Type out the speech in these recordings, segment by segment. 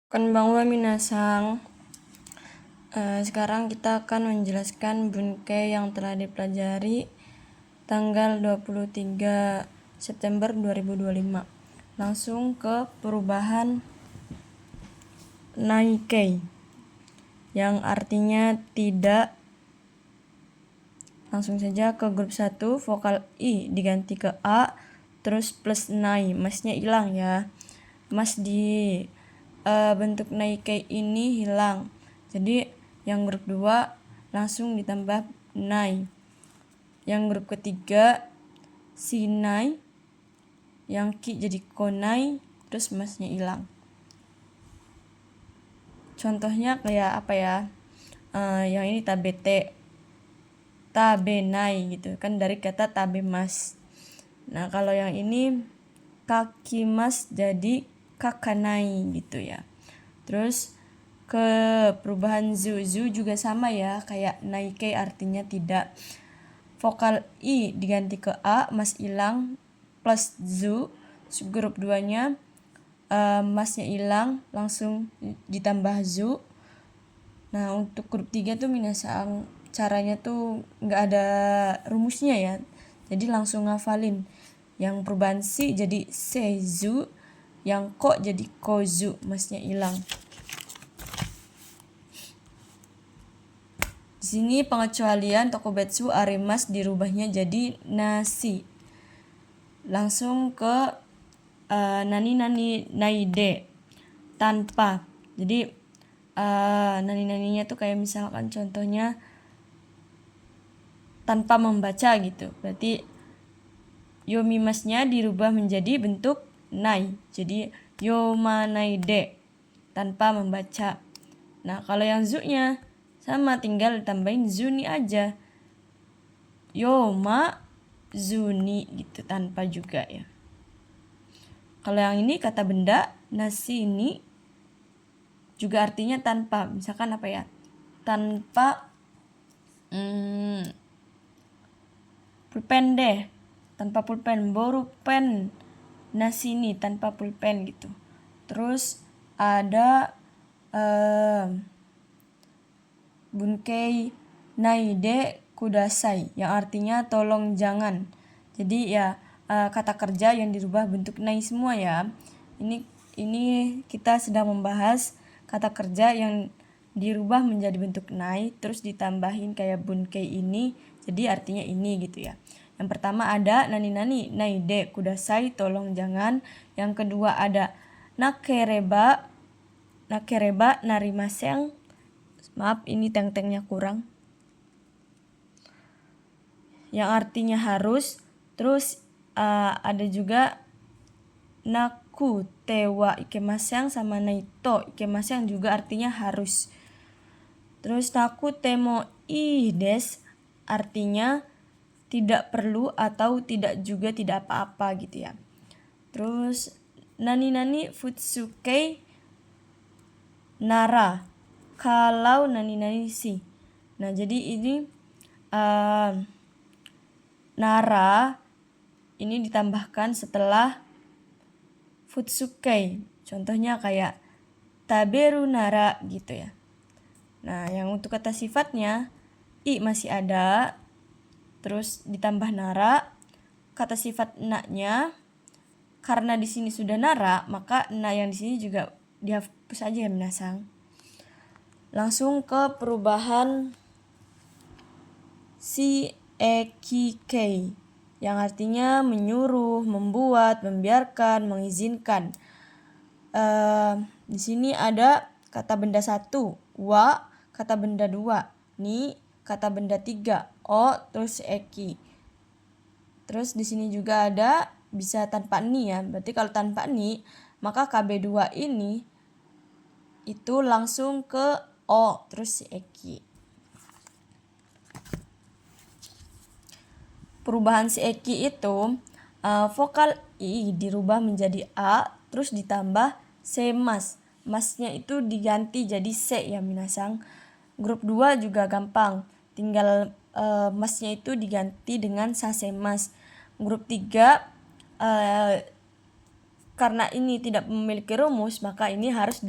Konbanwa minasang. Sekarang kita akan menjelaskan bunkai yang telah dipelajari tanggal 23 September 2025. Langsung ke perubahan naikei yang artinya tidak. Langsung saja ke grup 1, vokal I diganti ke A, terus plus nai, masnya hilang ya. Mas di bentuk naikei ini hilang. Jadi yang grup 2 langsung ditambah nai. Yang grup ketiga sinai, yang ki jadi konai, terus masnya hilang. Contohnya kayak apa ya? Yang ini tabete, tabenai gitu kan, dari kata tabemas. Nah kalau yang ini kaki mas jadi kakanai gitu ya. Terus ke perubahan zu juga sama ya, kayak naike artinya tidak. Vokal i diganti ke a, mas hilang, plus zu. Grup 2 nya masnya hilang, langsung ditambah zu. Nah untuk grup 3 tuh minasang caranya tuh nggak ada rumusnya ya, jadi langsung ngafalin. Yang perubahan si jadi seizu, yang ko jadi kozu, masnya hilang. Di sini pengecualian tokobetsu aremas dirubahnya jadi nasi. Langsung ke nani naide, tanpa. Jadi nani-naninya tuh kayak misalkan contohnya tanpa membaca gitu. Berarti yomimasnya dirubah menjadi bentuk nai. Jadi yomanaide, tanpa membaca. Nah kalau yang zu-nya sama, tinggal tambahin zuni aja. Yoma zuni gitu, tanpa juga ya. Kalau yang ini kata benda, nasi ini juga artinya tanpa. Misalkan apa ya? Tanpa pulpen deh, tanpa pulpen, boru pen nasi ini tanpa pulpen gitu. Terus ada bunkai naide kudasai, yang artinya tolong jangan. Jadi ya kata kerja yang dirubah bentuk nai semua ya. Ini kita sedang membahas kata kerja yang dirubah menjadi bentuk nai, terus ditambahin kayak bunkai ini, jadi artinya ini gitu ya. Yang pertama ada nani naide kudasai, tolong jangan. Yang kedua ada nakereba narimaseng. Maaf ini teng-tengnya kurang. Yang artinya harus. Terus ada juga naku tewa ikemasyang sama naito ikemasyang, juga artinya harus. Terus naku temo des artinya tidak perlu atau tidak juga tidak apa-apa gitu ya. Terus nani futsukei nara, kalau nani si. Nah jadi ini nara ini ditambahkan setelah futsukei. Contohnya kayak taberu nara gitu ya. Nah yang untuk kata sifatnya i masih ada, terus ditambah nara. Kata sifat na-nya, karena di sini sudah nara, maka na yang di sini juga dihapus aja ya minasang. Langsung ke perubahan si ekikei, yang artinya menyuruh, membuat, membiarkan, mengizinkan. Di sini ada kata benda 1, wa, kata benda 2, ni, kata benda 3, o, terus eki. Terus di sini juga ada bisa tanpa ni ya. Berarti kalau tanpa ni, maka KB2 ini itu langsung ke o, terus si eki. Perubahan si eki itu vokal i dirubah menjadi a, terus ditambah semas. Masnya itu diganti jadi se ya minasang. Grup 2 juga gampang, tinggal masnya itu diganti dengan sasemas. Grup 3 karena ini tidak memiliki rumus, maka ini harus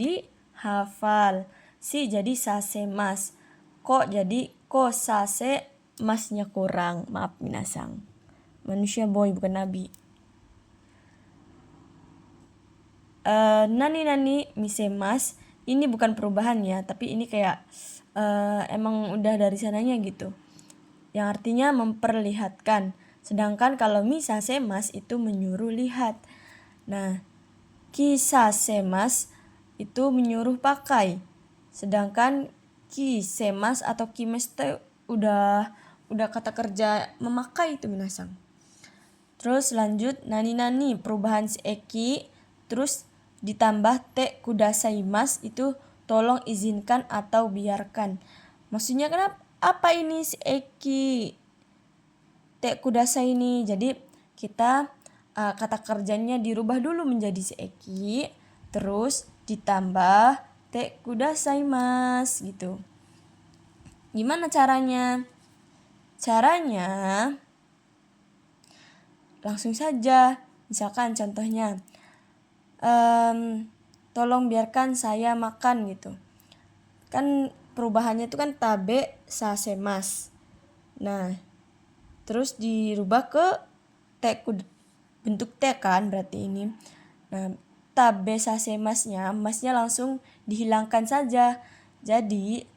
hafal. Si jadi sasemas. Ko jadi ko sase, masnya kurang. Maaf minasang. Manusia boy bukan nabi. Nani misemas. Ini bukan perubahan ya, tapi ini kayak emang udah dari sananya gitu. Yang artinya memperlihatkan. Sedangkan kalau misasemas itu menyuruh lihat. Nah, kisasemas itu menyuruh pakai. Sedangkan kisemas atau kimes itu udah kata kerja memakai itu minasang. Terus lanjut nani perubahan si eki, terus ditambah te kudasaimas itu tolong izinkan atau biarkan. Maksudnya kenapa apa ini si eki te kudasai ini? Jadi kita kata kerjanya dirubah dulu menjadi si eki, terus ditambah te kudasaimas gitu. Gimana caranya? Caranya langsung saja. Misalkan contohnya, tolong biarkan saya makan gitu. Kan perubahannya itu kan tabe sasemas. Nah, terus dirubah ke te, bentuk te kan berarti ini. Nah, tabe sasemasnya, masnya langsung dihilangkan saja. Jadi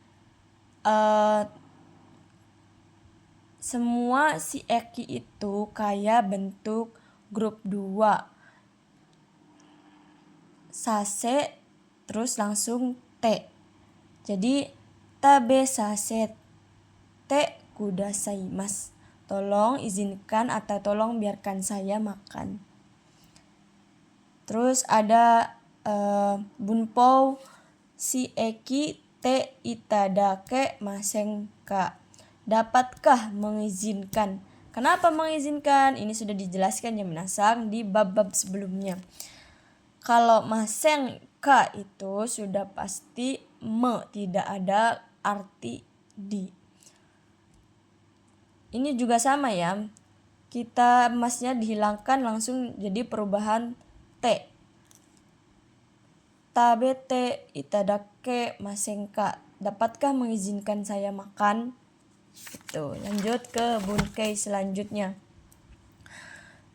semua si eki itu kayak bentuk grup 2. Sase terus langsung te. Jadi tabe sase te kudasaimasu. Tolong izinkan atau tolong biarkan saya makan. Terus ada bunpou si eki te itadake masenka. Dapatkah mengizinkan? Kenapa mengizinkan? Ini sudah dijelaskan ya minasang di bab-bab sebelumnya. Kalau masenka itu sudah pasti tidak ada arti di. Ini juga sama ya. Kita masnya dihilangkan langsung jadi perubahan te. Tabe te itadake masenka. Dapatkah mengizinkan saya makan? Gitu. Lanjut ke bunkei selanjutnya.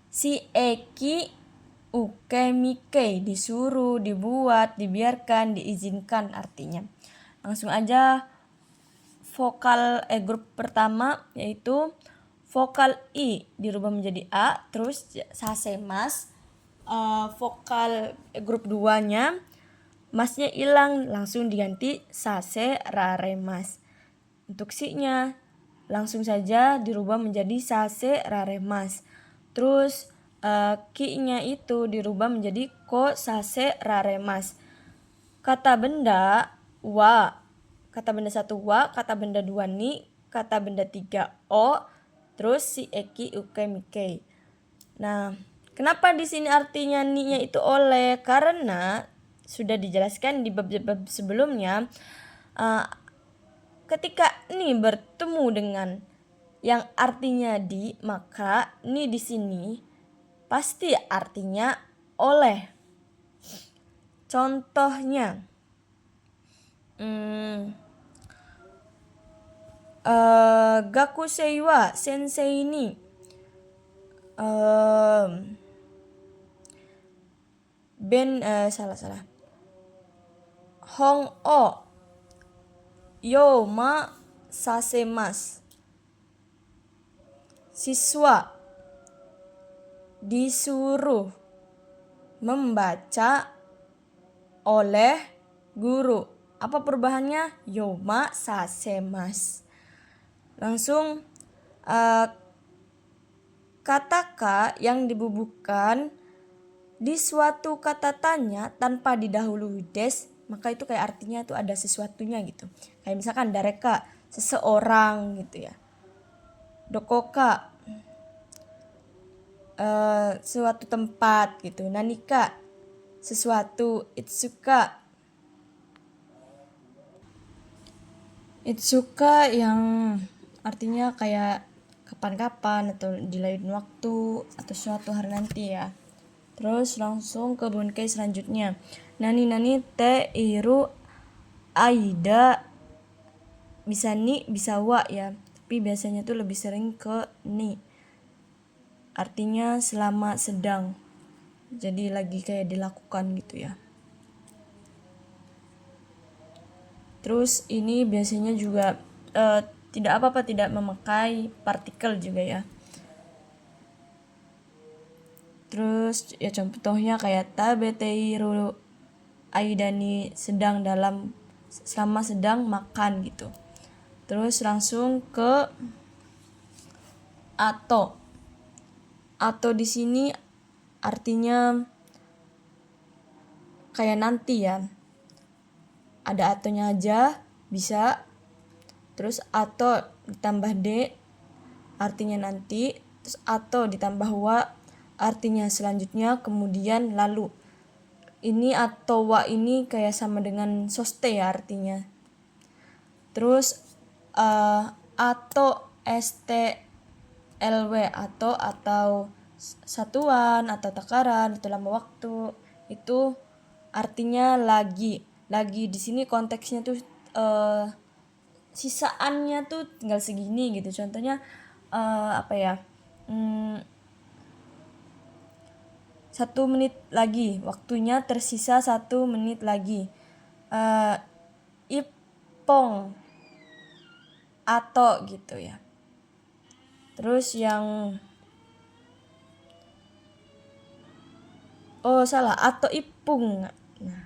Si eki ukemike, disuruh, dibuat, dibiarkan, diizinkan artinya. Langsung aja vokal grup pertama yaitu vokal i dirubah menjadi a, terus sasemas. Vokal grup 2-nya masnya hilang, langsung diganti sase raremas. Untuk si-nya langsung saja dirubah menjadi sase raremas. Terus ki-nya itu dirubah menjadi ko sase raremas. Kata benda wa, kata benda 1 wa, kata benda 2 ni, kata benda 3 o, terus si eki ukemike. Nah, kenapa di sini artinya ni-nya itu oleh? Karena sudah dijelaskan di bab-bab sebelumnya, ketika ni bertemu dengan yang artinya di, maka ni di sini pasti artinya oleh. Contohnya, gakusei wa sensei ni salah. Hong o yo ma sasemas. Siswa disuruh membaca oleh guru. Apa perubahannya? Yoma sasemas. Langsung kata ka yang dibubuhkan di suatu kata tanya tanpa didahului des, maka itu kayak artinya itu ada sesuatunya gitu. Kayak misalkan dareka, seseorang gitu ya. Dokoka, suatu tempat gitu. Nanika, sesuatu. Itsuka yang artinya kayak kapan-kapan atau di lain waktu atau suatu hari nanti ya. Terus langsung ke bunkei selanjutnya. Nani te iru aida, bisa ni, bisa wa ya. Tapi biasanya tuh lebih sering ke ni. Artinya selama sedang. Jadi lagi kayak dilakukan gitu ya. Terus ini biasanya juga tidak apa-apa tidak memakai partikel juga ya. Terus ya contohnya kayak tabeteiru aidani, selama sedang makan gitu. Terus langsung ke ato. Ato di sini artinya kayak nanti ya. Ada atonya aja bisa. Terus ato ditambah de artinya nanti. Terus ato ditambah wa artinya selanjutnya, kemudian, lalu. Ini atau wa ini kayak sama dengan soste ya artinya. Terus atau STLW atau satuan atau takaran atau lama waktu, itu artinya lagi. Lagi di sini konteksnya tuh sisaannya tuh tinggal segini gitu. Contohnya apa ya? 1 menit lagi, waktunya tersisa 1 menit lagi. Ipong atau gitu ya. Terus yang atau ipung. Nah,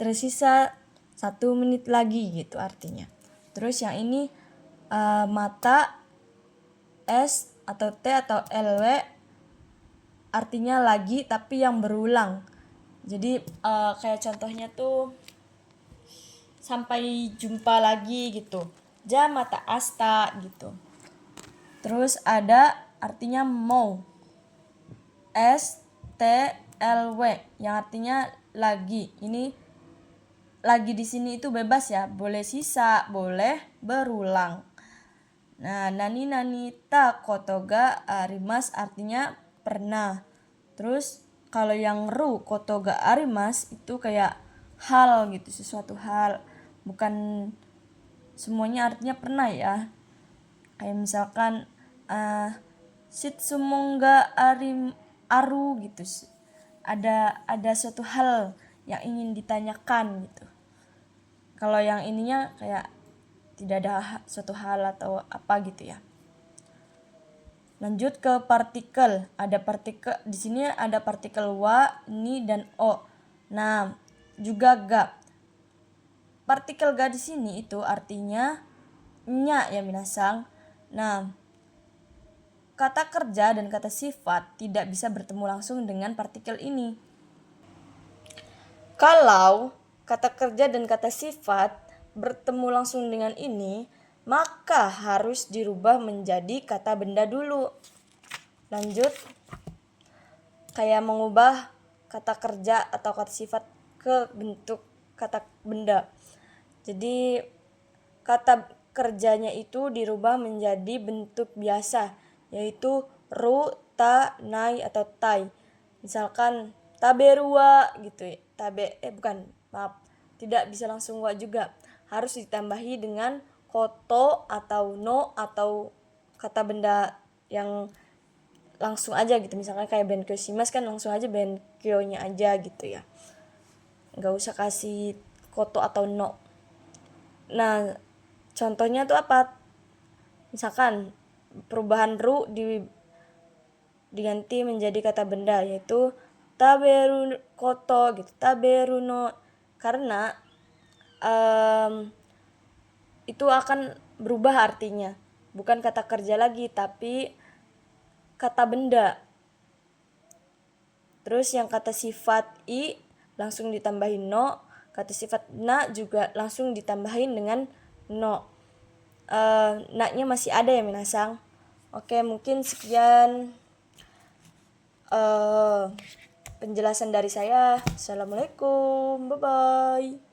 tersisa 1 menit lagi gitu artinya. Terus yang ini mata, S atau T atau LW artinya lagi tapi yang berulang. Jadi kayak contohnya tuh sampai jumpa lagi gitu. Mata asta gitu. Terus ada artinya mau. STLW yang artinya lagi. Ini lagi di sini itu bebas ya, boleh sisa, boleh berulang. Nah, nani ta koto ga arimas artinya pernah. Terus kalau yang ru koto ga arimas itu kayak hal gitu, sesuatu hal. Bukan semuanya artinya pernah ya. Kayak misalkan shitsumon ga aru gitu. Ada suatu hal yang ingin ditanyakan gitu. Kalau yang ininya kayak tidak ada suatu hal atau apa gitu ya. Lanjut ke partikel. Ada partikel di sini, ada partikel wa, ni dan o. Nah, juga ga. Partikel ga di sini itu artinya nya ya minasang. Nah, kata kerja dan kata sifat tidak bisa bertemu langsung dengan partikel ini. Kalau kata kerja dan kata sifat bertemu langsung dengan ini, maka harus dirubah menjadi kata benda dulu. Lanjut, kayak mengubah kata kerja atau kata sifat ke bentuk kata benda. Jadi kata kerjanya itu dirubah menjadi bentuk biasa, yaitu ru, ta, nai, atau tai. Misalkan taberua gitu ya. Tidak bisa langsung wa juga. Harus ditambahi dengan koto atau no atau kata benda yang langsung aja gitu. Misalkan kayak benkyo shimas kan langsung aja benkyo-nya aja gitu ya. Nggak usah kasih koto atau no. Nah, contohnya tuh apa? Misalkan perubahan ru diganti menjadi kata benda, yaitu taberu koto gitu, taberu no, karena itu akan berubah artinya, bukan kata kerja lagi tapi kata benda. Terus yang kata sifat i langsung ditambahin no, kata sifat na juga langsung ditambahin dengan no. Na-nya masih ada ya minasang. Oke, mungkin sekian penjelasan dari saya. Assalamualaikum, bye bye.